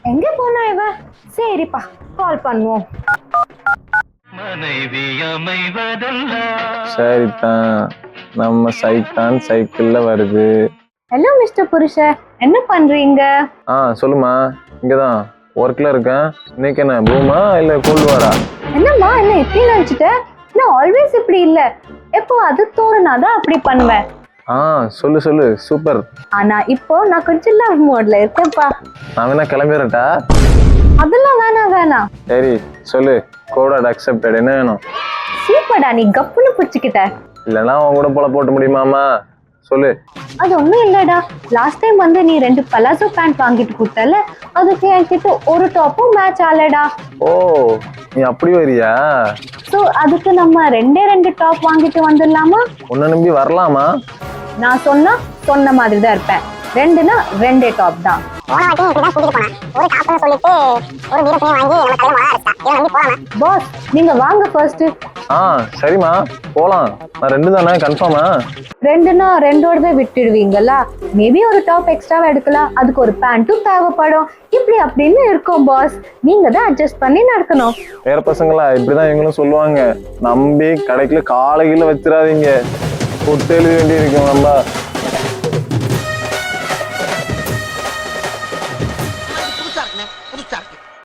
எங்க போனா இவ? சரிப்பா, கால் பண்ணுவோம். சரிதான், நம்ம சைத்தான் சைக்கிள்ல வருது. ஹலோ மிஸ்டர் புருஷ, என்ன பண்றீங்க? சொல்லுமா. இங்கதான் ஒர்க்ல இருக்கேன். இன்னைக்கு என்ன ப்ளூமா இல்ல கோல்டு வாரா? என்னம்மா என்ன இப்படி நினைச்சிட்ட? நான் ஆல்வேஸ் இப்படி இல்ல, எப்போ அது தோணுனாதான் அப்படி பண்ணுவேன். சொல்லு சொல்லு, சூப்பர். ஆனா இப்போ நான் கொஞ்சம் லவ் மோட்ல இருக்கேன்ப்பா. நான் வேணா கிளம்பிடுறேன்டா. அதெல்லாம் வேணாம். சரி சொல்லு, கோட் அக்செப்டட். என்ன வேணும்? சூப்பர்டா, நீ கப்புன்னு புடிச்சுக்கிட்ட. இல்லைன்னா உன் கூட போல போட்டு முடியுமாமா? சொல்லு. அது ஒண்ணும் இல்லடா, லாஸ்ட் டைம் வந்து நீ 2 பலாசோ பேண்ட் வாங்கிட்டு கொடுத்தல, அதுக்கு என்கிட்ட ஒரு டாப்பும் மேட்ச் ஆகலடா. ஓ, நீ அப்படி வரியா? சோ அதுக்கு நம்ம 2 டாப் வாங்கிட்டு வந்துடலாமா? உன்னை நம்பி வரலாமா? நான் சொன்ன மாதிரி தான் இருப்பேன். 2னா 2 டாப் தான். பாஸ், நீங்க வாங்க ஃபர்ஸ்ட். சரிம்மா, போலாம். நான் 2 தானே, கன்ஃபார்மா? 2னா 2ஓடவே விட்டுடுவீங்களா? மேபி ஒரு டாப் எக்ஸ்ட்ராவா எடுக்கலாம், அதுக்கு ஒரு பேண்ட்டும் தேவைப்படும். இப்படி அப்படின்னு இருக்கும் பாஸ், நீங்க தான் அட்ஜஸ்ட் பண்ணி நடக்கணும். வேற பசங்களா இப்படிதான் இவங்களும் சொல்லுவாங்க. நம்பி கடைக்குள்ள காலையில வச்சிடாதீங்க, கொட்டு எழுத வேண்டி இருக்கும். நம்ம